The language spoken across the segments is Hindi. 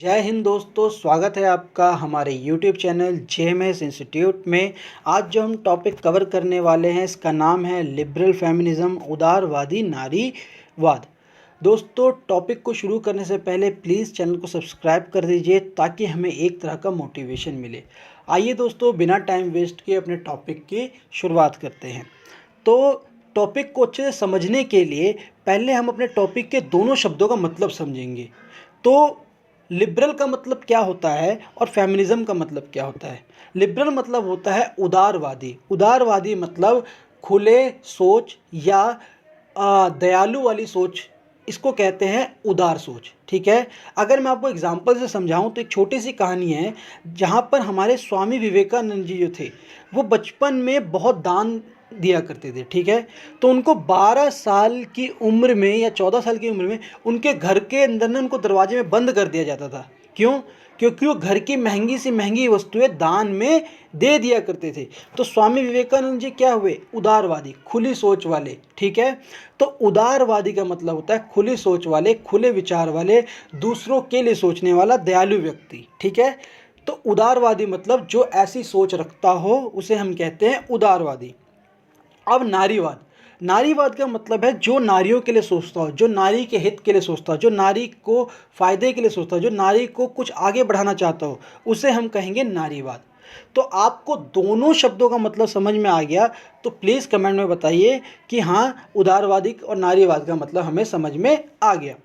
जय हिंद दोस्तों, स्वागत है आपका हमारे YouTube चैनल जेएमएस इंस्टीट्यूट में। आज जो हम टॉपिक कवर करने वाले हैं इसका नाम है लिबरल फेमिनिज्म, उदारवादी नारीवाद। दोस्तों, टॉपिक को शुरू करने से पहले प्लीज़ चैनल को सब्सक्राइब कर दीजिए ताकि हमें एक तरह का मोटिवेशन मिले। आइए दोस्तों, बिना टाइम वेस्ट किए अपने टॉपिक की शुरुआत करते हैं। तो टॉपिक को अच्छे से समझने के लिए पहले हम अपने टॉपिक के दोनों शब्दों का मतलब समझेंगे। तो लिबरल का मतलब क्या होता है और फेमिनिज्म का मतलब क्या होता है। लिबरल मतलब होता है उदारवादी। उदारवादी मतलब खुले सोच या दयालु वाली सोच, इसको कहते हैं उदार सोच। ठीक है, अगर मैं आपको एग्जांपल से समझाऊं तो एक छोटी सी कहानी है जहां पर हमारे स्वामी विवेकानंद जी जो थे वो बचपन में बहुत दान दिया करते थे। ठीक है, तो उनको 12 साल की उम्र में या 14 साल की उम्र में उनके घर के अंदर ना उनको दरवाजे में बंद कर दिया जाता था। क्यों? क्योंकि वो घर की महंगी से महंगी वस्तुएं दान में दे दिया करते थे। तो स्वामी विवेकानंद जी क्या हुए? उदारवादी, खुली सोच वाले। ठीक है, तो उदारवादी का मतलब होता है खुली सोच वाले, खुले विचार वाले, दूसरों के लिए सोचने वाला दयालु व्यक्ति। ठीक है, तो उदारवादी मतलब जो ऐसी सोच रखता हो उसे हम कहते हैं उदारवादी। अब नारीवाद, नारीवाद का मतलब है जो नारियों के लिए सोचता हो, जो नारी के हित के लिए सोचता हो, जो नारी को फायदे के लिए सोचता हो, जो नारी को कुछ आगे बढ़ाना चाहता हो, उसे हम कहेंगे नारीवाद। तो आपको दोनों शब्दों का मतलब समझ में आ गया तो प्लीज़ कमेंट में बताइए कि हाँ, उदारवादी और नारीवाद का मतलब हमें समझ में आ गया।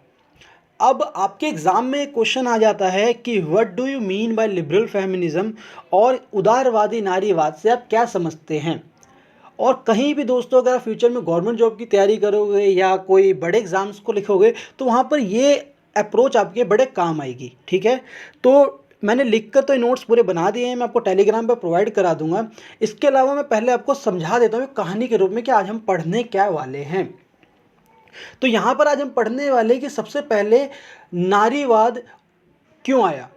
अब आपके एग्ज़ाम में क्वेश्चन आ जाता है कि what do you mean by liberal feminism, और उदारवादी नारीवाद से आप क्या समझते हैं। और कहीं भी दोस्तों अगर आप फ्यूचर में गवर्नमेंट जॉब की तैयारी करोगे या कोई बड़े एग्ज़ाम्स को लिखोगे तो वहाँ पर ये अप्रोच आपके बड़े काम आएगी। ठीक है, तो मैंने लिख कर तो नोट्स पूरे बना दिए हैं, मैं आपको टेलीग्राम पर प्रोवाइड करा दूंगा। इसके अलावा मैं पहले आपको समझा देता हूँ कहानी के रूप में कि आज हम पढ़ने क्या वाले हैं। तो यहाँ पर आज हम पढ़ने वाले कि सबसे पहले नारीवाद क्यों आया।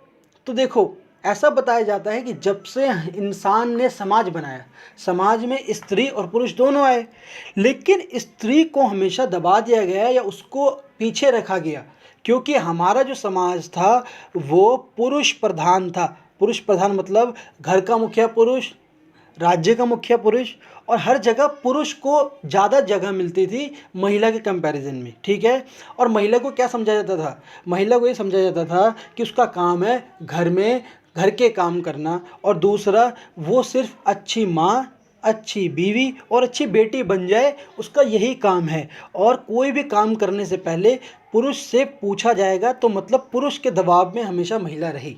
तो देखो, ऐसा बताया जाता है कि जब से इंसान ने समाज बनाया, समाज में स्त्री और पुरुष दोनों आए, लेकिन स्त्री को हमेशा दबा दिया गया या उसको पीछे रखा गया क्योंकि हमारा जो समाज था वो पुरुष प्रधान था। पुरुष प्रधान मतलब घर का मुखिया पुरुष, राज्य का मुखिया पुरुष, और हर जगह पुरुष को ज़्यादा जगह मिलती थी महिला के कंपैरिजन में। ठीक है, और महिला को क्या समझा जाता था? महिला को ये समझा जाता था कि उसका काम है घर में घर के काम करना, और दूसरा वो सिर्फ अच्छी माँ, अच्छी बीवी और अच्छी बेटी बन जाए, उसका यही काम है। और कोई भी काम करने से पहले पुरुष से पूछा जाएगा, तो मतलब पुरुष के दबाव में हमेशा महिला रही।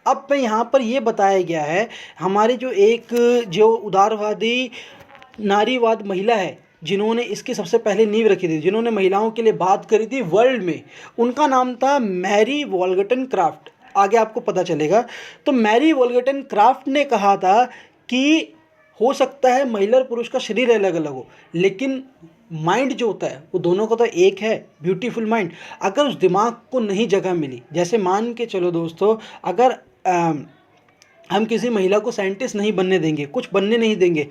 अब पे यहाँ पर ये बताया गया है, हमारे जो उदारवादी नारीवाद महिला है जिन्होंने इसकी सबसे पहले नींव रखी थी, जिन्होंने महिलाओं के लिए बात करी थी वर्ल्ड में, उनका नाम था मैरी वॉलगटनक्राफ्ट। आगे आपको पता चलेगा। तो मैरी वॉलगटनक्राफ्ट ने कहा था कि हो सकता है महिला और पुरुष का शरीर अलग अलग हो, लेकिन माइंड जो होता है वो दोनों का तो एक है, ब्यूटीफुल माइंड। अगर उस दिमाग को नहीं जगह मिली, जैसे मान के चलो दोस्तों, अगर हम किसी महिला को साइंटिस्ट नहीं बनने देंगे, कुछ बनने नहीं देंगे,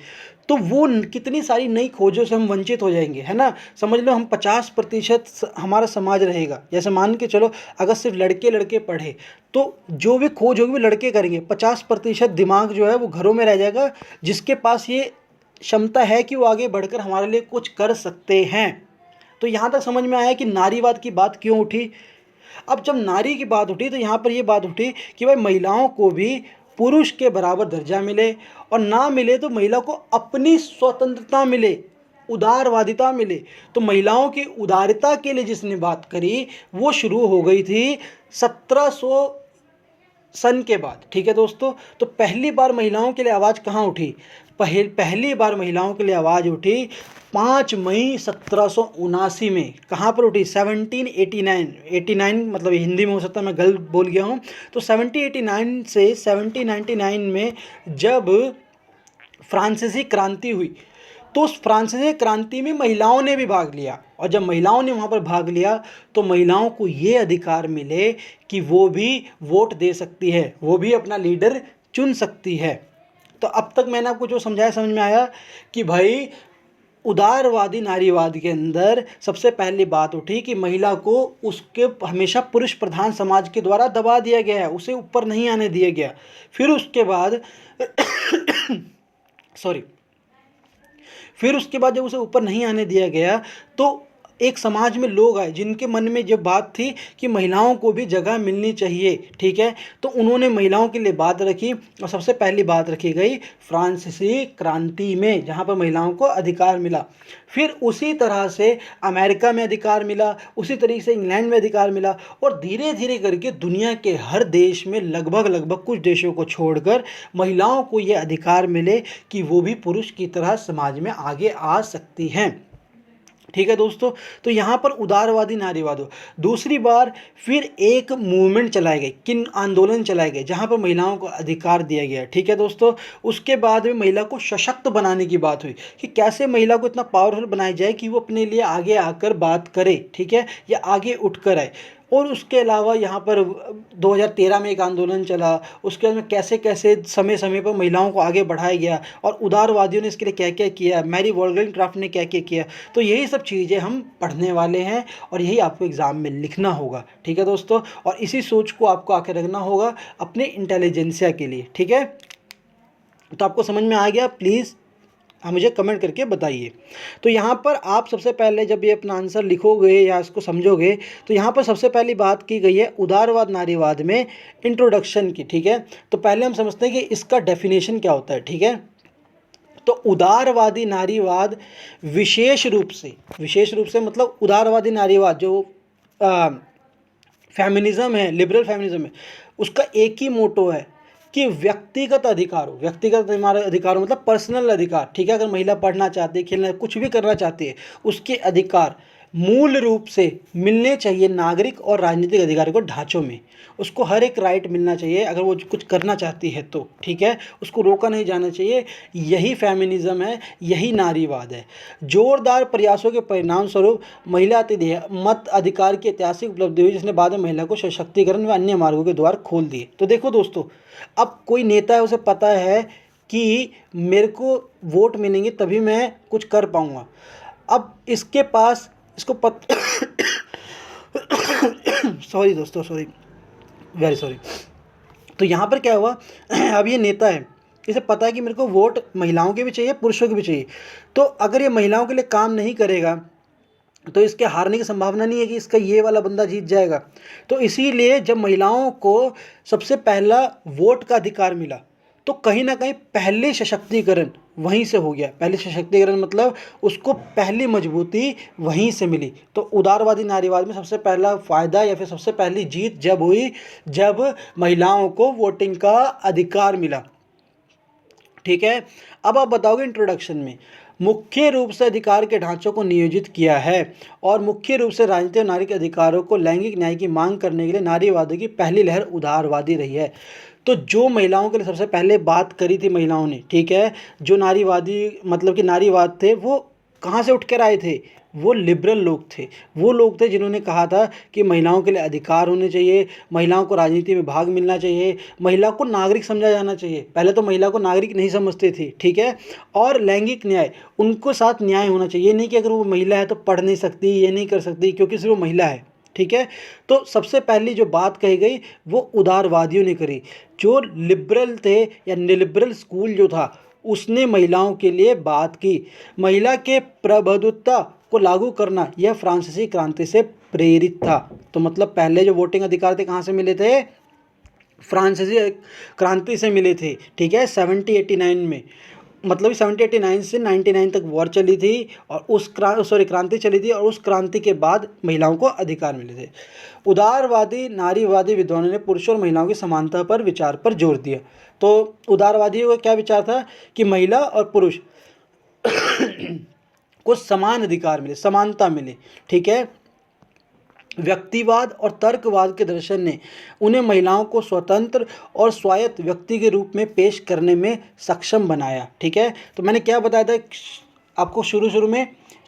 तो वो कितनी सारी नई खोजों से हम वंचित हो जाएंगे, है ना। समझ लो हम 50% हमारा समाज रहेगा। जैसे मान के चलो अगर सिर्फ लड़के लड़के पढ़े तो जो भी खोज होगी वो लड़के करेंगे, 50% दिमाग जो है वो घरों में रह जाएगा, जिसके पास ये क्षमता है कि वो आगे बढ़कर हमारे लिए कुछ कर सकते हैं। तो यहाँ तक समझ में आया कि नारीवाद की बात क्यों उठी। अब जब नारी की बात उठी तो यहाँ पर ये बात उठी कि भाई महिलाओं को भी पुरुष के बराबर दर्जा मिले, और ना मिले तो महिला को अपनी स्वतंत्रता मिले, उदारवादिता मिले। तो महिलाओं की उदारता के लिए जिसने बात करी वो शुरू हो गई थी 1700 सन के बाद। ठीक है दोस्तों, तो पहली बार महिलाओं के लिए आवाज़ कहाँ उठी? पहली बार महिलाओं के लिए आवाज़ उठी 5 मई 1779 में। कहाँ पर उठी? 1789 मतलब हिंदी में हो सकता है मैं गलत बोल गया हूँ। तो 1789 से 1799 में जब फ्रांसीसी क्रांति हुई, तो उस फ्रांसीसी क्रांति में महिलाओं ने भी भाग लिया, और जब महिलाओं ने वहाँ पर भाग लिया तो महिलाओं को ये अधिकार मिले कि वो भी वोट दे सकती है, वो भी अपना लीडर चुन सकती है। तो अब तक मैंने आपको जो समझाया समझ में आया कि भाई उदारवादी नारीवाद के अंदर सबसे पहली बात उठी कि महिला को उसके हमेशा पुरुष प्रधान समाज के द्वारा दबा दिया गया है, उसे ऊपर नहीं आने दिया गया। फिर उसके बाद सॉरी फिर उसके बाद जब उसे ऊपर नहीं आने दिया गया तो एक समाज में लोग आए जिनके मन में जब बात थी कि महिलाओं को भी जगह मिलनी चाहिए, ठीक है, तो उन्होंने महिलाओं के लिए बात रखी और सबसे पहली बात रखी गई फ्रांसीसी क्रांति में, जहाँ पर महिलाओं को अधिकार मिला। फिर उसी तरह से अमेरिका में अधिकार मिला, उसी तरीके से इंग्लैंड में अधिकार मिला और धीरे धीरे करके दुनिया के हर देश में लगभग कुछ देशों को छोड़कर महिलाओं को ये अधिकार मिले कि वो भी पुरुष की तरह समाज में आगे आ सकती हैं। ठीक है दोस्तों, तो यहाँ पर उदारवादी नारीवाद हो। दूसरी बार फिर एक मूवमेंट चलाए गए, किन आंदोलन चलाए गए जहाँ पर महिलाओं को अधिकार दिया गया। ठीक है दोस्तों, उसके बाद में महिला को सशक्त बनाने की बात हुई कि कैसे महिला को इतना पावरफुल बनाया जाए कि वो अपने लिए आगे आकर बात करे, ठीक है, या आगे उठकर आए। और उसके अलावा यहाँ पर 2013 में एक आंदोलन चला, उसके बाद में कैसे कैसे समय समय पर महिलाओं को आगे बढ़ाया गया और उदारवादियों ने इसके लिए क्या क्या किया, मैरी वॉलगेनक्राफ्ट ने क्या क्या किया। तो यही सब चीज़ें हम पढ़ने वाले हैं और यही आपको एग्ज़ाम में लिखना होगा। ठीक है दोस्तों, और इसी सोच को आपको आके रखना होगा अपने इंटेलिजेंसिया के लिए। ठीक है, तो आपको समझ में आ गया? प्लीज़ मुझे कमेंट करके बताइए। तो यहाँ पर आप सबसे पहले जब ये अपना आंसर लिखोगे या इसको समझोगे तो यहाँ पर सबसे पहली बात की गई है उदारवाद नारीवाद में इंट्रोडक्शन की। ठीक है, तो पहले हम समझते हैं कि इसका डेफिनेशन क्या होता है। ठीक है, तो उदारवादी नारीवाद विशेष रूप से मतलब उदारवादी नारीवाद जो फेमिनिज्म है, लिबरल फेमिनिज्म है, उसका एक ही मोटो है कि व्यक्तिगत अधिकार हो। व्यक्तिगत हमारा अधिकार हो मतलब पर्सनल अधिकार। ठीक है, अगर महिला पढ़ना चाहती है, खेलना, कुछ भी करना चाहती है, उसके अधिकार मूल रूप से मिलने चाहिए नागरिक और राजनीतिक अधिकारों को ढांचों में। उसको हर एक राइट मिलना चाहिए अगर वो कुछ करना चाहती है तो। ठीक है, उसको रोका नहीं जाना चाहिए। यही फेमिनिज्म है, यही नारीवाद है। जोरदार प्रयासों के परिणाम स्वरूप महिला मत अधिकार की ऐतिहासिक उपलब्धि हुई जिसने बाद में महिला को सशक्तिकरण व अन्य मार्गों के द्वार खोल दिए। तो देखो दोस्तों, अब कोई नेता है, उसे पता है कि मेरे को वोट मिलेंगे तभी मैं कुछ कर पाऊंगा। अब इसके पास इसको सॉरी दोस्तों, सॉरी, वेरी सॉरी। तो यहाँ पर क्या हुआ, अब ये नेता है, इसे पता है कि मेरे को वोट महिलाओं के भी चाहिए, पुरुषों के भी चाहिए। तो अगर ये महिलाओं के लिए काम नहीं करेगा तो इसके हारने की संभावना नहीं है कि इसका ये वाला बंदा जीत जाएगा। तो इसीलिए जब महिलाओं को सबसे पहला वोट का अधिकार मिला तो कहीं ना कहीं पहले सशक्तिकरण वहीं से हो गया। पहले सशक्तिकरण मतलब उसको पहली मजबूती वहीं से मिली। तो उदारवादी नारीवाद में सबसे पहला फ़ायदा या फिर सबसे पहली जीत जब हुई जब महिलाओं को वोटिंग का अधिकार मिला। ठीक है, अब आप बताओगे इंट्रोडक्शन में मुख्य रूप से अधिकार के ढांचों को नियोजित किया है और मुख्य रूप से राजनीतिक और नागरिक अधिकारों को लैंगिक न्याय की मांग करने के लिए नारीवादी की पहली लहर उदारवादी रही है। तो जो महिलाओं के लिए सबसे पहले बात करी थी महिलाओं ने, ठीक है, जो नारीवादी मतलब कि नारीवाद थे, वो कहाँ से उठ कर आए थे? वो लिबरल लोग थे। वो लोग थे जिन्होंने कहा था कि महिलाओं के लिए अधिकार होने चाहिए, महिलाओं को राजनीति में भाग मिलना चाहिए, महिला को नागरिक समझा जाना चाहिए। पहले तो महिला को नागरिक नहीं समझते थे, ठीक है, और लैंगिक न्याय, उनको साथ न्याय होना चाहिए। नहीं कि अगर वो महिला है तो पढ़ नहीं सकती, ये नहीं कर सकती क्योंकि सिर्फ वो महिला है। ठीक है, तो सबसे पहली जो बात कही गई वो उदारवादियों ने करी। जो लिबरल थे या निलिबरल स्कूल जो था उसने महिलाओं के लिए बात की। महिला के प्रभुत्व को लागू करना यह फ्रांसीसी क्रांति से प्रेरित था। तो मतलब पहले जो वोटिंग अधिकार थे कहाँ से मिले थे? फ्रांसीसी क्रांति से मिले थे। ठीक है, 1789 में, मतलब 1789 से 99 तक वॉर चली थी और उस क्रांति चली थी और उस क्रांति के बाद महिलाओं को अधिकार मिले थे। उदारवादी नारीवादी विद्वानों ने पुरुषों और महिलाओं की समानता पर विचार पर जोर दिया। तो उदारवादियों का क्या विचार था कि महिला और पुरुष को समान अधिकार मिले, समानता मिले। ठीक है, व्यक्तिवाद और तर्कवाद के दर्शन ने उन्हें महिलाओं को स्वतंत्र और स्वायत्त व्यक्ति के रूप में पेश करने में सक्षम बनाया। ठीक है, तो मैंने क्या बताया था आपको शुरू में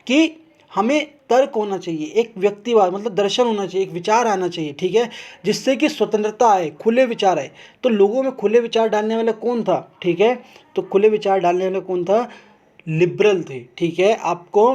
कि हमें तर्क होना चाहिए, एक व्यक्तिवाद मतलब दर्शन होना चाहिए, एक विचार आना चाहिए। ठीक है, जिससे कि स्वतंत्रता आए, खुले विचार आए। तो लोगों में खुले विचार डालने वाला कौन था? ठीक है, तो खुले विचार डालने वाला कौन था? लिबरल थे, ठीक है, आपको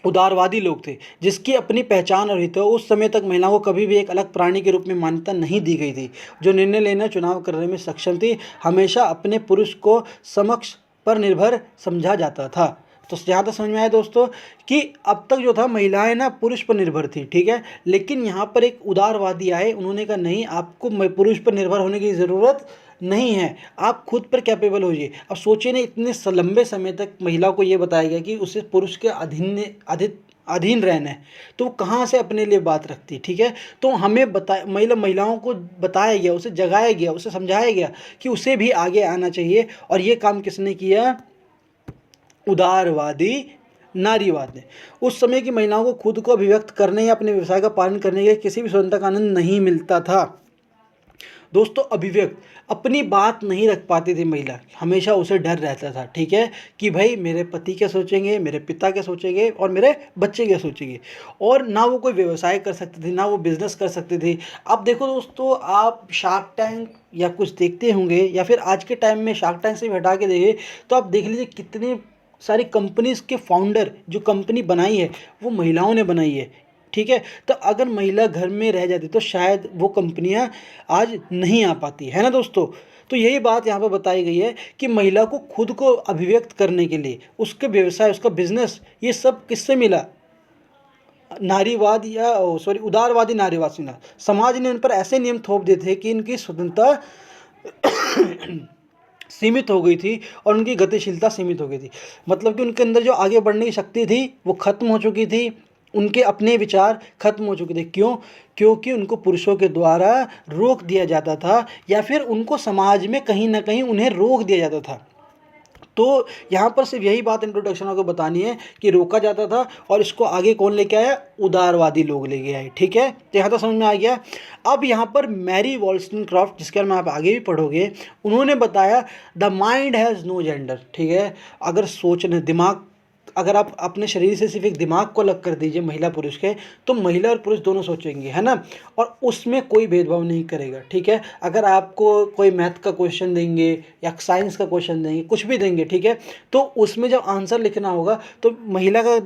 उदारवादी लोग थे, जिसकी अपनी पहचान और हित हो। उस समय तक महिलाओं को कभी भी एक अलग प्राणी के रूप में मान्यता नहीं दी गई थी, जो निर्णय लेना चुनाव करने में सक्षम थी। हमेशा अपने पुरुष को समक्ष पर निर्भर समझा जाता था। तो यहाँ तक समझ में आया दोस्तों कि अब तक जो था महिलाएं ना पुरुष पर निर्भर थी, ठीक है, लेकिन यहाँ पर एक उदारवादी आए, उन्होंने कहा नहीं, आपको पुरुष पर निर्भर होने की ज़रूरत नहीं है, आप खुद पर कैपेबल होइए। अब सोचिए ना, इतने लंबे समय तक महिला को ये बताया गया कि उसे पुरुष के अधीन रहना है, तो वो कहाँ से अपने लिए बात रखती, ठीक है। तो हमें महिलाओं को बताया गया, उसे जगाया गया, उसे समझाया गया कि उसे भी आगे आना चाहिए। और ये काम किसने किया? उदारवादी नारीवाद ने। उस समय की महिलाओं को खुद को अभिव्यक्त करने या अपने व्यवसाय का पालन करने के लिए किसी भी स्वतंत्रता का आनंद नहीं मिलता था। दोस्तों, अभिव्यक्त अपनी बात नहीं रख पाती थी महिला, हमेशा उसे डर रहता था, ठीक है, कि भाई मेरे पति क्या सोचेंगे, मेरे पिता क्या सोचेंगे और मेरे बच्चे क्या सोचेंगे। और ना वो कोई व्यवसाय कर सकती थी, ना वो बिजनेस कर सकती थी। अब देखो दोस्तों, आप शार्क टैंक या कुछ देखते होंगे, या फिर आज के टाइम में शार्क टैंक से भी हटा के देखें तो आप देख लीजिए कितनी सारी कंपनीज के फाउंडर, जो कंपनी बनाई है वो महिलाओं ने बनाई है, ठीक है। तो अगर महिला घर में रह जाती तो शायद वो कंपनियां आज नहीं आ पाती, है ना दोस्तों। तो यही बात यहाँ पर बताई गई है कि महिला को खुद को अभिव्यक्त करने के लिए उसके व्यवसाय, उसका बिजनेस, ये सब किससे मिला? नारीवाद या सॉरी उदारवादी नारीवाद से मिला। समाज ने उन पर ऐसे नियम थोप दिए थे कि इनकी स्वतंत्रता सीमित हो गई थी और उनकी गतिशीलता सीमित हो गई थी। मतलब कि उनके अंदर जो आगे बढ़ने की शक्ति थी वो खत्म हो चुकी थी, उनके अपने विचार खत्म हो चुके थे। क्यों? क्योंकि उनको पुरुषों के द्वारा रोक दिया जाता था, या फिर उनको समाज में कहीं ना कहीं उन्हें रोक दिया जाता था। तो यहाँ पर सिर्फ यही बात इंट्रोडक्शन को बतानी है कि रोका जाता था, और इसको आगे कौन लेके आया? उदारवादी लोग लेके आए, ठीक है। तो यहाँ तक समझ में आ गया। अब यहाँ पर मैरी वॉल्सनक्रॉफ्ट, जिसके बारे में आप आगे भी पढ़ोगे, उन्होंने बताया the mind has no gender, ठीक है। अगर सोचने दिमाग, अगर आप अपने शरीर से सिर्फ एक दिमाग को अलग कर दीजिए महिला पुरुष के, तो महिला और पुरुष दोनों सोचेंगे, है ना, और उसमें कोई भेदभाव नहीं करेगा, ठीक है। अगर आपको कोई मैथ का क्वेश्चन देंगे या साइंस का क्वेश्चन देंगे, कुछ भी देंगे, ठीक है, तो उसमें जब आंसर लिखना होगा तो महिला का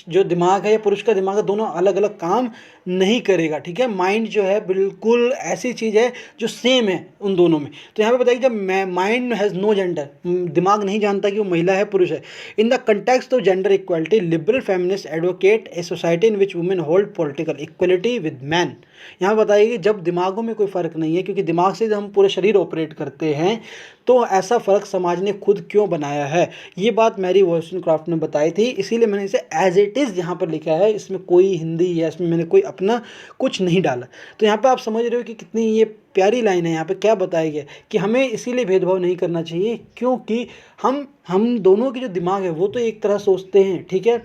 जो दिमाग है या पुरुष का दिमाग है, दोनों अलग अलग काम नहीं करेगा, ठीक है। माइंड जो है बिल्कुल ऐसी चीज़ है जो सेम है उन दोनों में। तो यहाँ पे बताइए, जब माइंड हैज़ नो जेंडर, दिमाग नहीं जानता कि वो महिला है पुरुष है। In the context of gender equality, liberal feminist advocate a society in which women hold political equality with man. यहाँ बताइए कि जब दिमागों में कोई फ़र्क नहीं है, क्योंकि दिमाग से हम पूरे शरीर ऑपरेट करते हैं, तो ऐसा फ़र्क समाज ने खुद क्यों बनाया है, ये बात मैरी वॉल्सनक्रॉफ्ट ने बताई थी। इसीलिए मैंने इसे एज इट इज़ यहाँ पर लिखा है, इसमें कोई हिंदी या इसमें मैंने कोई अपना कुछ नहीं डाला। तो यहाँ पे आप समझ रहे हो कि कितनी ये प्यारी लाइन है। यहाँ पे क्या बताया गया कि हमें इसीलिए भेदभाव नहीं करना चाहिए क्योंकि हम दोनों के जो दिमाग है वो तो एक तरह सोचते हैं, ठीक है।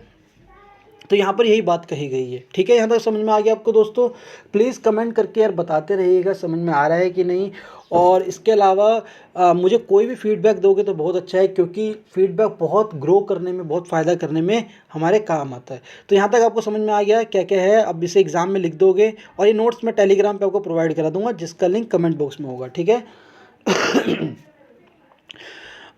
तो यहाँ पर यही बात कही गई है, ठीक है। यहाँ तक समझ में आ गया आपको दोस्तों? प्लीज़ कमेंट करके यार बताते रहिएगा समझ में आ रहा है कि नहीं। और इसके अलावा मुझे कोई भी फीडबैक दोगे तो बहुत अच्छा है, क्योंकि फीडबैक बहुत ग्रो करने में, बहुत फ़ायदा करने में हमारे काम आता है। तो यहाँ तक आपको समझ में आ गया क्या क्या है। अब इसे एग्ज़ाम में लिख दोगे, और ये नोट्स मैं टेलीग्राम पे आपको प्रोवाइड करा दूंगा, जिसका लिंक कमेंट बॉक्स में होगा, ठीक है।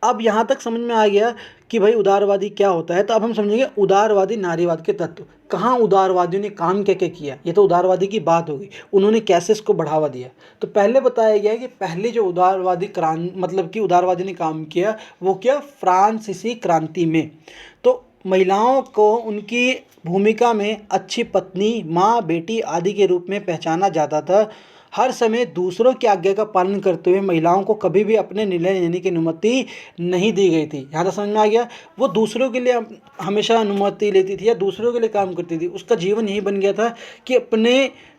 अब यहाँ तक समझ में आ गया कि भाई उदारवादी क्या होता है। तो अब हम समझेंगे उदारवादी नारीवाद के तत्व। कहाँ उदारवादियों ने काम क्या क्या किया, ये तो उदारवादी की बात होगी, उन्होंने कैसे इसको बढ़ावा दिया। तो पहले बताया गया कि पहले जो उदारवादी मतलब कि उदारवादी ने काम किया वो क्या, फ्रांसीसी क्रांति में। तो महिलाओं को उनकी भूमिका में अच्छी पत्नी, माँ, बेटी आदि के रूप में पहचाना जाता था। हर समय दूसरों की आज्ञा का पालन करते हुए महिलाओं को कभी भी अपने निर्णय लेने की अनुमति नहीं दी गई थी। यहाँ तक समझ में आ गया। वो दूसरों के लिए हमेशा अनुमति लेती थी या दूसरों के लिए काम करती थी। उसका जीवन यही बन गया था कि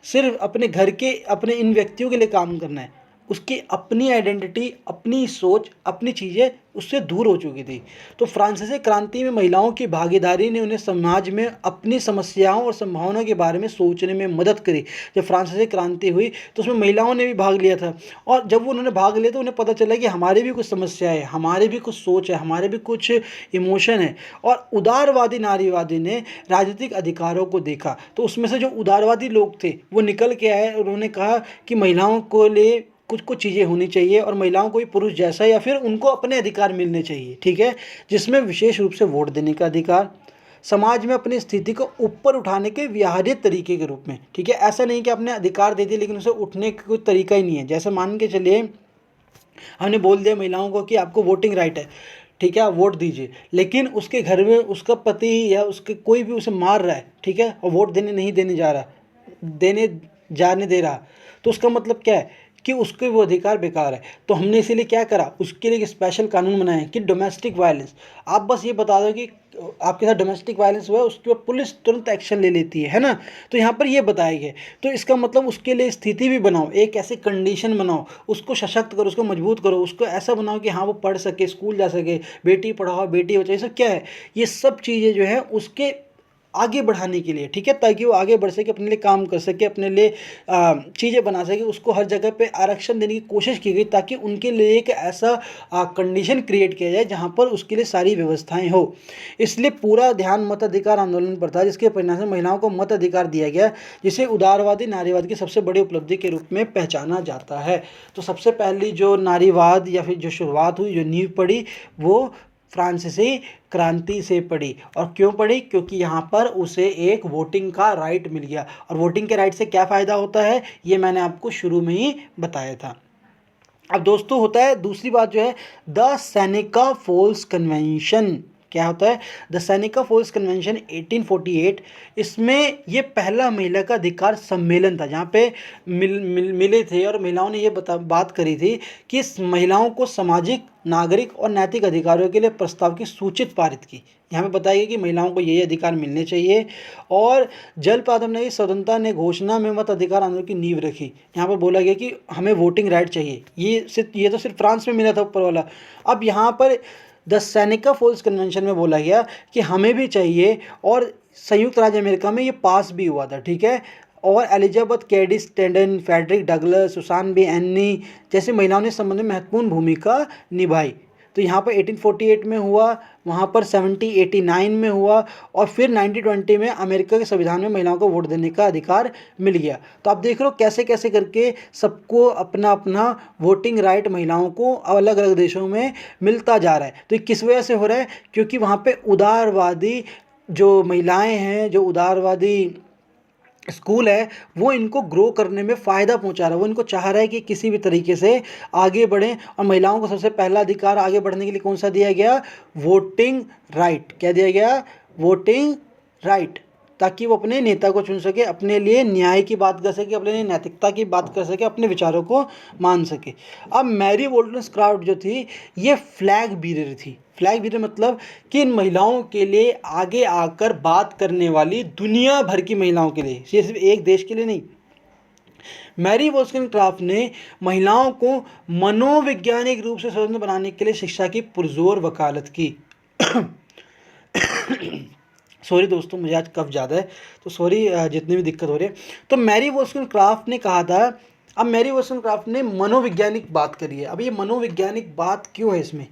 सिर्फ अपने घर के, अपने इन व्यक्तियों के लिए काम करना है। उसकी अपनी आइडेंटिटी, अपनी सोच, अपनी चीज़ें उससे दूर हो चुकी थी। तो फ्रांसीसी क्रांति में महिलाओं की भागीदारी ने उन्हें समाज में अपनी समस्याओं और संभावनाओं के बारे में सोचने में मदद करी। जब फ्रांसीसी क्रांति हुई तो उसमें महिलाओं ने भी भाग लिया था, और जब उन्होंने भाग लिया तो उन्हें पता चला कि हमारी भी कुछ समस्याएं, हमारे भी कुछ सोच है, हमारे भी कुछ इमोशन है। और उदारवादी नारीवादी ने राजनीतिक अधिकारों को देखा, तो उसमें से जो उदारवादी लोग थे वो निकल के आए। उन्होंने कहा कि महिलाओं को लिए कुछ कुछ चीज़ें होनी चाहिए और महिलाओं को भी पुरुष जैसा या फिर उनको अपने अधिकार मिलने चाहिए, ठीक है, जिसमें विशेष रूप से वोट देने का अधिकार, समाज में अपनी स्थिति को ऊपर उठाने के व्यवहारिक तरीके के रूप में, ठीक है। ऐसा नहीं कि आपने अधिकार दे दिए लेकिन उसे उठने का कोई तरीका ही नहीं है। जैसे मान के चलिए हमने बोल दिया महिलाओं को कि आपको वोटिंग राइट है, ठीक है, आप वोट दीजिए, लेकिन उसके घर में उसका पति या उसके कोई भी उसे मार रहा है, ठीक है, और वोट देने नहीं देने जा रहा, देने जाने दे रहा, तो उसका मतलब क्या है कि उसके वो अधिकार बेकार है। तो हमने इसीलिए क्या करा, उसके लिए एक स्पेशल कानून बनाए कि डोमेस्टिक वायलेंस, आप बस ये बता दो कि आपके साथ डोमेस्टिक वायलेंस हुआ है, उसके बाद पुलिस तुरंत एक्शन ले लेती है ना। तो यहाँ पर ये बताया गया, तो इसका मतलब उसके लिए स्थिति भी बनाओ, एक ऐसे कंडीशन बनाओ, उसको सशक्त करो, उसको मजबूत करो, उसको ऐसा बनाओ कि हाँ वो पढ़ सके, स्कूल जा सके, बेटी पढ़ाओ बेटी बचाओ, ये सब क्या है, ये सब चीज़ें जो है उसके आगे बढ़ाने के लिए, ठीक है, ताकि वो आगे बढ़ सके, अपने लिए काम कर सके, अपने लिए चीज़ें बना सके। उसको हर जगह पे आरक्षण देने की कोशिश की गई ताकि उनके लिए एक ऐसा कंडीशन क्रिएट किया जाए जहाँ पर उसके लिए सारी व्यवस्थाएं हो। इसलिए पूरा ध्यान मताधिकार आंदोलन पर था, जिसके परिणाम से महिलाओं को मत अधिकार दिया गया, जिसे उदारवादी नारीवाद की सबसे बड़ी उपलब्धि के रूप में पहचाना जाता है। तो सबसे पहली जो नारीवाद या फिर जो शुरुआत हुई, जो नींव पड़ी, वो फ्रांसीसी क्रांति से पड़ी। और क्यों पड़ी, क्योंकि यहाँ पर उसे एक वोटिंग का राइट मिल गया। और वोटिंग के राइट से क्या फ़ायदा होता है, ये मैंने आपको शुरू में ही बताया था। अब दोस्तों होता है दूसरी बात जो है द सेनेका फॉल्स कन्वेंशन। क्या होता है द सेनेका फॉल्स कन्वेंशन 1848। इसमें ये पहला महिला का अधिकार सम्मेलन था जहाँ पे मिले थे और महिलाओं ने ये बात करी थी कि महिलाओं को सामाजिक, नागरिक और नैतिक अधिकारों के लिए प्रस्ताव की सूचित पारित की। यहाँ पे बताया गया कि महिलाओं को ये अधिकार मिलने चाहिए। और जल पादम ने स्वतंत्रता ने घोषणा में मत अधिकार आंदोलन की नींव रखी। यहाँ पर बोला गया कि हमें वोटिंग राइट चाहिए। ये तो सिर्फ फ्रांस में मिला था ऊपर वाला। अब यहाँ पर द सेनेका फॉल्स कन्वेंशन में बोला गया कि हमें भी चाहिए, और संयुक्त राज्य अमेरिका में ये पास भी हुआ था, ठीक है। और Elizabeth Cady Stanton, Frederick Douglass, Susan B Annie जैसे महिलाओं ने इस संबंध में महत्वपूर्ण भूमिका निभाई। तो यहाँ पर 1848 में हुआ, वहाँ पर 1789 में हुआ, और फिर 1920 में अमेरिका के संविधान में महिलाओं को वोट देने का अधिकार मिल गया। तो आप देख रहे हो कैसे कैसे करके सबको अपना अपना वोटिंग राइट महिलाओं को अलग अलग देशों में मिलता जा रहा है। तो ये किस वजह से हो रहा है, क्योंकि वहाँ पे उदारवादी जो महिलाएं हैं, जो उदारवादी स्कूल है, वो इनको ग्रो करने में फ़ायदा पहुंचा रहा है। वो इनको चाह रहा है कि किसी भी तरीके से आगे बढ़ें। और महिलाओं को सबसे पहला अधिकार आगे बढ़ने के लिए कौन सा दिया गया, वोटिंग राइट। क्या दिया गया, वोटिंग राइट, ताकि वो अपने नेता को चुन सके, अपने लिए न्याय की बात कर सके, अपने लिए नैतिकता की बात कर सके, अपने विचारों को मान सके। अब मैरी वोल्टनस्क्राफ्ट जो थी ये फ्लैग बीरर थी। फ्लैग बीरर मतलब कि इन महिलाओं के लिए आगे आकर बात करने वाली, दुनिया भर की महिलाओं के लिए, ये सिर्फ एक देश के लिए नहीं। मैरी वोल्टनस्क्राफ्ट ने महिलाओं को मनोवैज्ञानिक रूप से स्वतंत्र बनाने के लिए शिक्षा की पुरजोर वकालत की। सॉरी दोस्तों, मुझे आज कफ ज़्यादा है, तो सॉरी जितनी भी दिक्कत हो रही है। तो मैरी वोल्टनस्क्राफ्ट ने कहा था, अब मैरी वोल्टनस्क्राफ्ट ने मनोवैज्ञानिक बात करी है। अब ये मनोवैज्ञानिक बात क्यों है इसमें,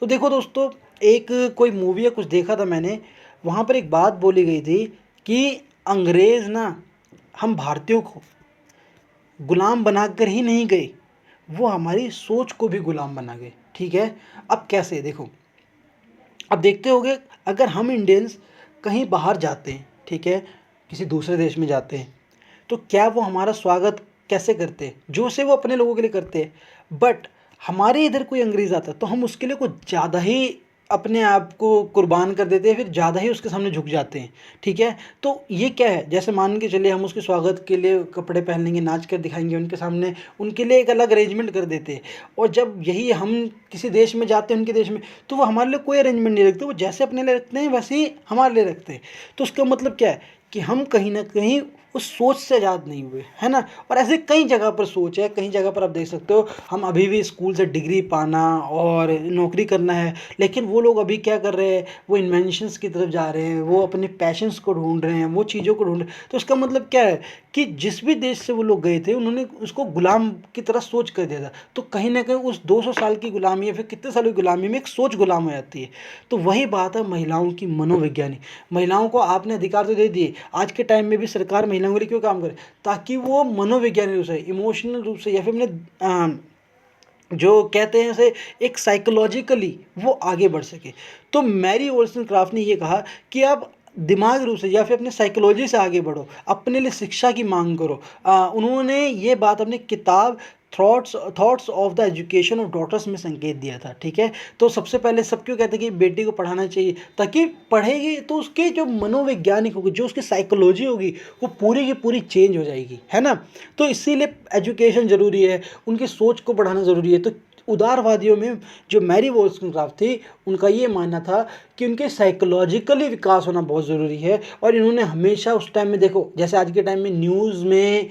तो देखो दोस्तों, एक कोई मूवी या कुछ देखा था मैंने, वहाँ पर एक बात बोली गई थी कि अंग्रेज़ ना हम भारतीयों को गुलाम बनाकर ही नहीं गए, वो हमारी सोच को भी गुलाम बना गए, ठीक है। अब कैसे, देखो, अब देखते होगे अगर हम इंडियंस कहीं बाहर जाते हैं, ठीक है, किसी दूसरे देश में जाते हैं, तो क्या वो हमारा स्वागत कैसे करते हैं, जो से वो अपने लोगों के लिए करते हैं। बट हमारे इधर कोई अंग्रेज़ आता है तो हम उसके लिए कुछ ज़्यादा ही अपने आप को कुर्बान कर देते हैं, फिर ज़्यादा ही उसके सामने झुक जाते हैं, ठीक है। तो ये क्या है, जैसे मान के चलिए हम उसके स्वागत के लिए कपड़े पहन लेंगे, नाच कर दिखाएंगे उनके सामने, उनके लिए एक अलग अरेंजमेंट कर देते हैं। और जब यही हम किसी देश में जाते हैं उनके देश में, तो वो हमारे लिए कोई अरेंजमेंट नहीं रखते, वो जैसे अपने लिए रखते हैं वैसे ही हमारे लिए रखते हैं। तो उसका मतलब क्या है कि हम कहीं ना कहीं उस सोच से आज़ाद नहीं हुए, है ना। और ऐसे कई जगह पर सोच है, कई जगह पर आप देख सकते हो, हम अभी भी स्कूल से डिग्री पाना और नौकरी करना है, लेकिन वो लोग अभी क्या कर रहे हैं, वो इन्वेंशंस की तरफ जा रहे हैं, वो अपने पैशंस को ढूंढ रहे हैं, वो चीज़ों को ढूंढ रहे हैं। तो इसका मतलब क्या है कि जिस भी देश से वो लोग गए थे उन्होंने उसको गुलाम की तरह सोच कर दिया था। तो कहीं ना कहीं उस 200 साल की गुलामी या फिर कितने सालों की गुलामी में एक सोच गुलाम हो जाती है। तो वही बात है महिलाओं की मनोवैज्ञानिक। महिलाओं को आपने अधिकार तो दे दिए, आज के टाइम में भी सरकार महिलाओं महिलाओं के लिए क्यों काम करें, ताकि वो मनोवैज्ञानिक रूप से, इमोशनल रूप से, या फिर अपने जो कहते हैं उसे एक साइकोलॉजिकली वो आगे बढ़ सके। तो मैरी वॉल्सनक्राफ्ट ने ये कहा कि आप दिमाग रूप से या फिर अपने साइकोलॉजी से आगे बढ़ो, अपने लिए शिक्षा की मांग करो। उन्होंने ये बात अपनी किताब thoughts of the education of daughters में संकेत दिया था। ठीक है, तो सबसे पहले सब क्यों कहते हैं कि बेटी को पढ़ाना चाहिए, ताकि पढ़ेगी तो उसके जो मनोवैज्ञानिक होगी, जो उसकी साइकोलॉजी होगी, वो पूरी की पूरी चेंज हो जाएगी, है ना। तो इसीलिए एजुकेशन ज़रूरी है, उनकी सोच को बढ़ाना ज़रूरी है। तो उदारवादियों में जो मैरी वॉल्सनक्राफ्ट थी, उनका ये मानना था कि उनके साइकोलॉजिकली विकास होना बहुत ज़रूरी है। और इन्होंने हमेशा उस टाइम में, देखो जैसे आज के टाइम में न्यूज़ में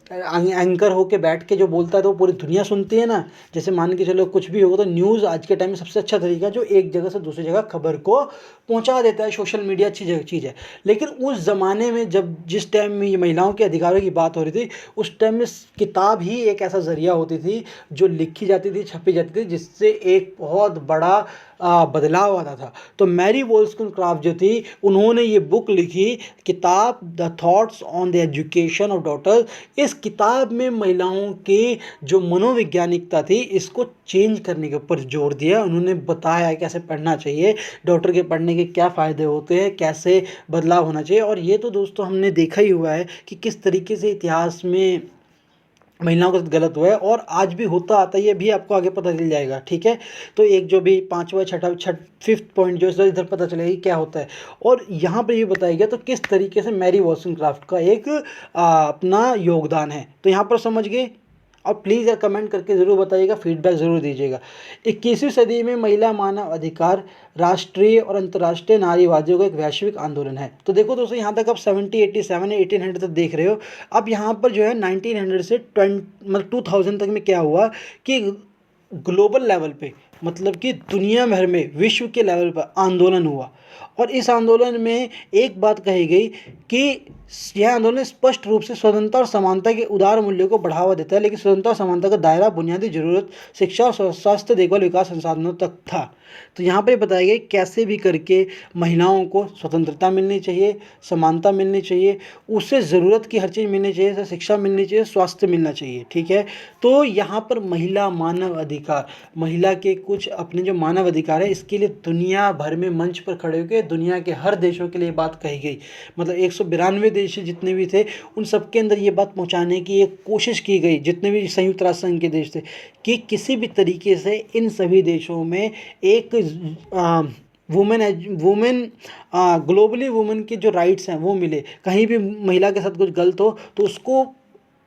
एंकर होके बैठ के जो बोलता है तो पूरी दुनिया सुनती है ना। जैसे मान के चलो कुछ भी होगा तो न्यूज़ आज के टाइम में सबसे अच्छा तरीका है जो एक जगह से दूसरी जगह खबर को पहुंचा देता है। सोशल मीडिया अच्छी चीज़ है, लेकिन उस ज़माने में जब जिस टाइम में ये महिलाओं के अधिकारों की बात हो रही थी, उस टाइम में किताब ही एक ऐसा ज़रिया होती थी जो लिखी जाती थी, छपी जाती थी, जिससे एक बहुत बड़ा बदलाव आता था। तो मैरी वॉल्सनक्राफ्ट जो थी, उन्होंने ये बुक लिखी, किताब the thoughts on the education of daughters. इस किताब में महिलाओं की जो मनोवैज्ञानिकता थी, इसको चेंज करने के ऊपर जोर दिया। उन्होंने बताया कैसे पढ़ना चाहिए, डॉक्टर के पढ़ने के क्या फ़ायदे होते हैं, कैसे बदलाव होना चाहिए। और ये तो दोस्तों हमने देखा ही हुआ है कि किस तरीके से इतिहास में महिलाओं के साथ गलत हुआ है, और आज भी होता आता है, ये भी आपको आगे पता चल जाएगा। ठीक है, तो एक जो भी पाँचवा फिफ्थ पॉइंट जो इधर पता चलेगा कि क्या होता है। और यहाँ पे ये बताया गया तो किस तरीके से मैरी वॉल्सनक्राफ्ट का एक अपना योगदान है। तो यहाँ पर समझ गए। और प्लीज़ यार कमेंट करके ज़रूर बताइएगा, फीडबैक ज़रूर दीजिएगा। 21वीं सदी में महिला मानव अधिकार राष्ट्रीय और अंतर्राष्ट्रीय नारीवादियों का एक वैश्विक आंदोलन है। तो देखो दोस्तों, यहाँ तक आप 1787 1800 तक देख रहे हो। अब यहाँ पर जो है 1900 से 2000 तक में क्या हुआ कि ग्लोबल लेवल पे, मतलब कि दुनिया भर में, विश्व के लेवल पर आंदोलन हुआ। और इस आंदोलन में एक बात कही गई कि यह आंदोलन स्पष्ट रूप से स्वतंत्रता और समानता के उदार मूल्यों को बढ़ावा देता है, लेकिन स्वतंत्रता और समानता का दायरा बुनियादी जरूरत, शिक्षा और स्वास्थ्य देखभाल विकास संसाधनों तक था। तो यहाँ पर बताया गया कैसे भी करके महिलाओं को स्वतंत्रता मिलनी चाहिए, समानता मिलनी चाहिए, उससे ज़रूरत की हर चीज़ मिलनी चाहिए, शिक्षा मिलनी चाहिए, स्वास्थ्य मिलना चाहिए। ठीक है, तो यहाँ पर महिला मानव अधिकार, महिला के कुछ अपने जो मानव अधिकार है, इसके लिए दुनिया भर में मंच पर खड़े होकर दुनिया के हर देशों के लिए बात कही गई। मतलब 192 देश जितने भी थे, उन सबके अंदर ये बात पहुंचाने की एक कोशिश की गई, जितने भी संयुक्त राष्ट्र संघ के देश थे, कि किसी भी तरीके से इन सभी देशों में एक वुमेन ग्लोबली वुमेन के जो राइट्स हैं वो मिले। कहीं भी महिला के साथ कुछ गलत हो तो उसको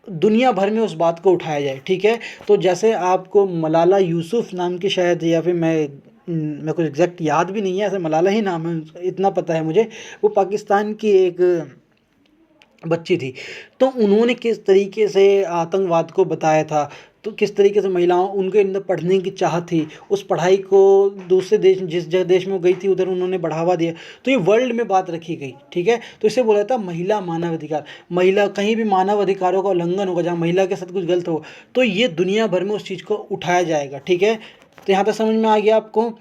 दुनिया भर में उस बात को उठाया जाए। ठीक है, तो जैसे आपको मलाला यूसुफ नाम की शायद, या फिर मैं कुछ एग्जैक्ट याद भी नहीं है, ऐसे मलाला ही नाम है, इतना पता है मुझे, वो पाकिस्तान की एक बच्ची थी। तो उन्होंने किस तरीके से आतंकवाद को बताया था, तो किस तरीके से महिलाओं, उनके अंदर पढ़ने की चाहत थी, उस पढ़ाई को दूसरे देश, जिस जगह देश में वो गई थी उधर उन्होंने बढ़ावा दिया। तो ये वर्ल्ड में बात रखी गई। ठीक है, तो इसे बोला था महिला मानव अधिकार। महिला, कहीं भी मानव अधिकारों का उल्लंघन होगा, जहाँ महिला के साथ कुछ गलत हो, तो ये दुनिया भर में उस चीज़ को उठाया जाएगा। ठीक है, तो यहाँ तक समझ में आ गया आपको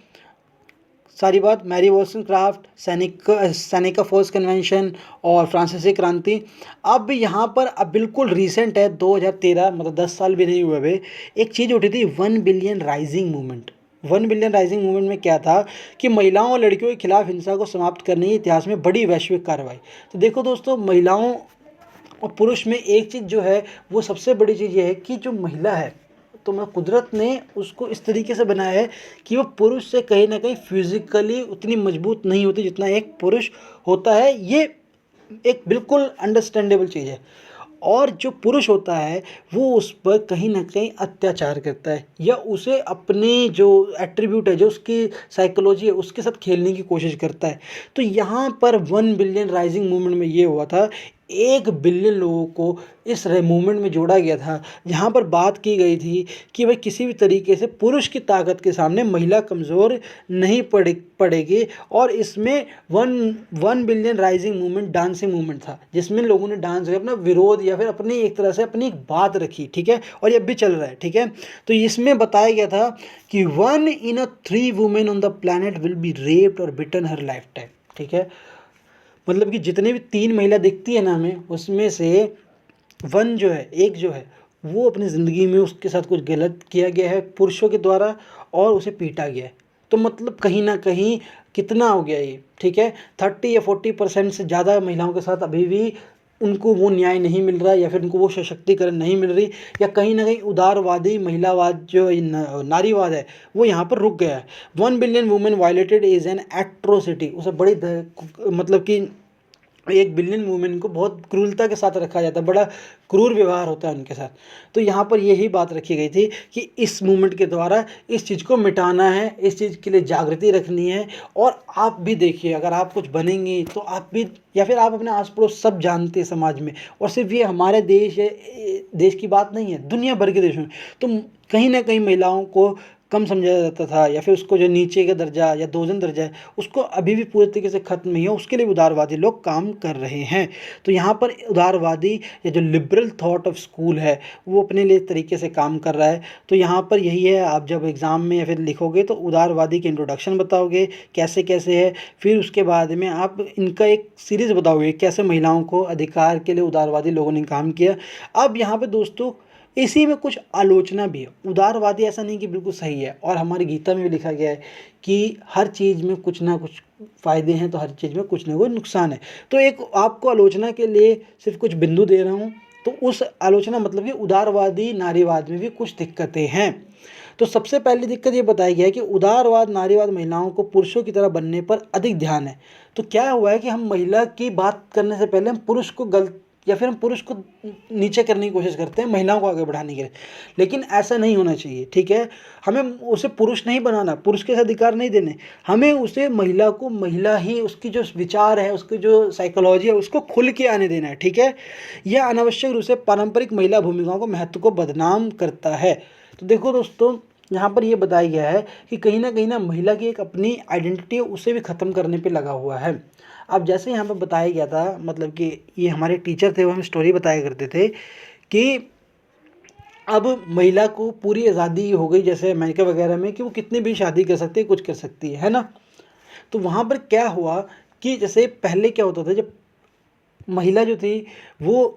सारी बात। मैरी वॉल्सनक्राफ्ट, सेनेका फॉल्स कन्वेंशन और फ्रांसीसी क्रांति। अब यहाँ पर अब बिल्कुल रीसेंट है, 2013, मतलब 10 साल भी नहीं हुए अभी, एक चीज़ उठी थी, 1 billion rising movement. 1 billion rising movement में क्या था कि महिलाओं और लड़कियों के खिलाफ हिंसा को समाप्त करने के इतिहास में बड़ी वैश्विक कार्रवाई। तो देखो दोस्तों, महिलाओं और पुरुष में एक चीज़ जो है वो सबसे बड़ी चीज़ ये है कि जो महिला है, तो मैं कुदरत ने उसको इस तरीके से बनाया है कि वो पुरुष से कहीं ना कहीं फिजिकली उतनी मजबूत नहीं होती जितना एक पुरुष होता है। ये एक बिल्कुल अंडरस्टैंडेबल चीज़ है। और जो पुरुष होता है वो उस पर कहीं ना कहीं अत्याचार करता है, या उसे अपने जो एट्रीब्यूट है, जो उसकी साइकोलॉजी है, उसके साथ खेलने की कोशिश करता है। तो यहाँ पर 1 बिलियन राइजिंग मूवमेंट में ये हुआ था, 1 बिलियन लोगों को इस मूवमेंट में जोड़ा गया था। यहाँ पर बात की गई थी कि भाई किसी भी तरीके से पुरुष की ताकत के सामने महिला कमज़ोर नहीं पड़ेगी। और इसमें 1 billion rising movement dancing movement था, जिसमें लोगों ने डांस करके अपना विरोध या फिर अपनी एक तरह से अपनी एक बात रखी। ठीक है, और ये अब भी चल रहा है। ठीक है, तो इसमें बताया गया था कि 1 in 3 women on the planet will be raped और बिटन हर लाइफ टाइम। ठीक है, मतलब कि जितने भी 3 महिला दिखती है ना हमें, उसमें से एक जो है वो अपनी ज़िंदगी में उसके साथ कुछ गलत किया गया है पुरुषों के द्वारा और उसे पीटा गया है। तो मतलब कहीं न कहीं कितना हो गया ये, ठीक है? 30 या 40% से ज़्यादा महिलाओं के साथ अभी भी उनको वो न्याय नहीं मिल रहा है, या फिर उनको वो सशक्तिकरण नहीं मिल रही, या कहीं न कहीं उदारवादी महिलावाद जो नारीवाद है, वो यहाँ पर रुक गया है। 1 billion women violated is an atrocity. उसे बड़ी मतलब कि 1 बिलियन वुमेन को बहुत क्रूरता के साथ रखा जाता है, बड़ा क्रूर व्यवहार होता है उनके साथ। तो यहाँ पर यही बात रखी गई थी कि इस मूवमेंट के द्वारा इस चीज़ को मिटाना है, इस चीज़ के लिए जागृति रखनी है। और आप भी देखिए, अगर आप कुछ बनेंगी तो आप भी, या फिर आप अपने आस पड़ोस सब जानते हैं समाज में, और सिर्फ ये हमारे देश की बात नहीं है, दुनिया भर के देशों में तो कहीं ना कहीं महिलाओं को कम समझा जाता था, या फिर उसको जो नीचे का दर्जा या दोजन दर्जा है उसको अभी भी पूरे तरीके से ख़त्म नहीं है, उसके लिए उदारवादी लोग काम कर रहे हैं। तो यहाँ पर उदारवादी या जो लिबरल थॉट ऑफ स्कूल है वो अपने लिए तरीके से काम कर रहा है। तो यहाँ पर यही है, आप जब एग्ज़ाम में या फिर लिखोगे तो उदारवादी के इंट्रोडक्शन बताओगे कैसे कैसे है, फिर उसके बाद में आप इनका एक सीरीज़ बताओगे कैसे महिलाओं को अधिकार के लिए उदारवादी लोगों ने काम किया। अब यहाँ पर दोस्तों इसी में कुछ आलोचना भी है। उदारवादी ऐसा नहीं कि बिल्कुल सही है, और हमारी गीता में भी लिखा गया है कि हर चीज़ में कुछ ना कुछ फ़ायदे हैं तो हर चीज़ में कुछ ना कुछ नुकसान है। तो एक आपको आलोचना के लिए सिर्फ कुछ बिंदु दे रहा हूँ, तो उस आलोचना मतलब कि उदारवादी नारीवाद में भी कुछ दिक्कतें हैं। तो सबसे पहली दिक्कत ये बताई गया है कि उदारवाद नारीवाद महिलाओं को पुरुषों की तरह बनने पर अधिक ध्यान है। तो क्या हुआ है कि हम महिला की बात करने से पहले हम पुरुष को या फिर हम पुरुष को नीचे करने की कोशिश करते हैं महिलाओं को आगे बढ़ाने के लिए, लेकिन ऐसा नहीं होना चाहिए, ठीक है? हमें उसे पुरुष नहीं बनाना, पुरुष के अधिकार नहीं देने, हमें उसे महिला को महिला ही, उसकी जो विचार है, उसकी जो साइकोलॉजी है उसको खुल के आने देना है, ठीक है? यह अनावश्यक रूप से पारंपरिक महिला भूमिकाओं को महत्व को बदनाम करता है। तो देखो दोस्तों, यहाँ पर यह बताया गया है कि कहीं ना महिला की एक अपनी आइडेंटिटी है उसे भी ख़त्म करने पे लगा हुआ है। अब जैसे यहाँ पर बताया गया था, मतलब कि ये हमारे टीचर थे वो हमें स्टोरी बताया करते थे कि अब महिला को पूरी आज़ादी हो गई, जैसे अमेरिका वगैरह में, कि वो कितनी भी शादी कर सकती है, कुछ कर सकती है ना? तो वहाँ पर क्या हुआ कि जैसे पहले क्या होता था, जब महिला जो थी वो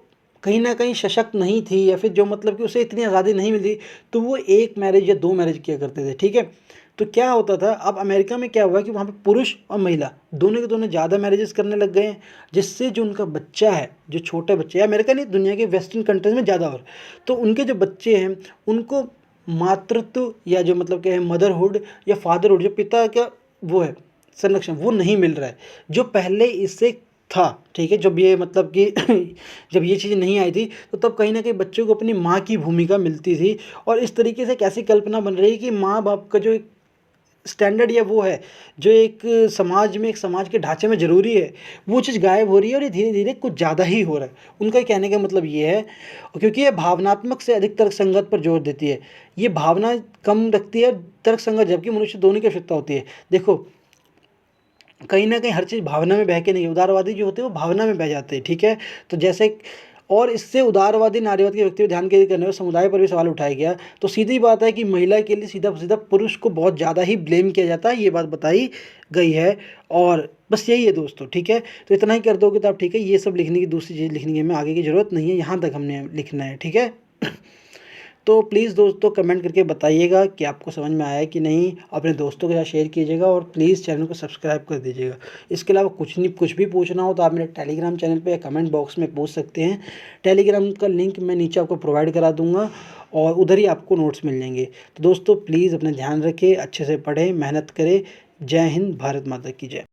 कहीं ना कहीं सशक्त नहीं थी, या फिर जो मतलब कि उसे इतनी आज़ादी नहीं मिली, तो वो 1 मैरिज या 2 मैरिज किया करते थे, ठीक है? तो क्या होता था, अब अमेरिका में क्या हुआ कि वहाँ पे पुरुष और महिला दोनों के दोनों ज़्यादा मैरिजेस करने लग गए हैं, जिससे जो उनका बच्चा है, जो छोटे बच्चे, अमेरिका नहीं दुनिया के वेस्टर्न कंट्रीज़ में ज़्यादा, और तो उनके जो बच्चे हैं उनको मातृत्व या जो मतलब क्या है मदरहुड या फादरहुड, जो पिता का वो है संरक्षण, वो नहीं मिल रहा है जो पहले इससे था, ठीक है? जब ये मतलब कि जब ये चीज़ नहीं आई थी तो तब कहीं ना कहीं बच्चों को अपनी माँ की भूमिका मिलती थी। और इस तरीके से कैसी कल्पना बन रही है कि माँ बाप का जो एक स्टैंडर्ड या वो है जो एक समाज में, एक समाज के ढांचे में ज़रूरी है, वो चीज़ गायब हो रही है, और ये धीरे धीरे कुछ ज़्यादा ही हो रहा है। उनका कहने का मतलब ये है, क्योंकि ये भावनात्मक से अधिक तर्क संगत पर जोर देती है, ये भावना कम रखती है तर्क संगत, जबकि मनुष्य दोनों की आवश्यकता होती है। देखो कहीं ना कहीं हर चीज़ भावना में बह के नहीं, उदारवादी जो होते हैं वो भावना में बह जाते हैं, ठीक है? तो जैसे, और इससे उदारवादी नारीवाद के व्यक्ति पर ध्यान केंद्रित करने और समुदाय पर भी सवाल उठाया गया। तो सीधी बात है कि महिला के लिए सीधा सीधा पुरुष को बहुत ज़्यादा ही ब्लेम किया जाता है, ये बात बताई गई है। और बस यही है दोस्तों, ठीक है? तो इतना ही कर दोगे तो आप ठीक है, ये सब लिखने की, दूसरी चीज़ लिखने की हमें आगे की ज़रूरत नहीं है, यहाँ तक हमने लिखना है, ठीक है? तो प्लीज़ दोस्तों कमेंट करके बताइएगा कि आपको समझ में आया कि नहीं, अपने दोस्तों के साथ शेयर कीजिएगा, और प्लीज़ चैनल को सब्सक्राइब कर दीजिएगा। इसके अलावा कुछ भी पूछना हो तो आप मेरे टेलीग्राम चैनल पे या कमेंट बॉक्स में पूछ सकते हैं। टेलीग्राम का लिंक मैं नीचे आपको प्रोवाइड करा दूँगा, और उधर ही आपको नोट्स मिल जाएंगे। तो दोस्तों प्लीज़ अपना ध्यान रखें, अच्छे से पढ़ें, मेहनत करें। जय हिंद, भारत माता की जय।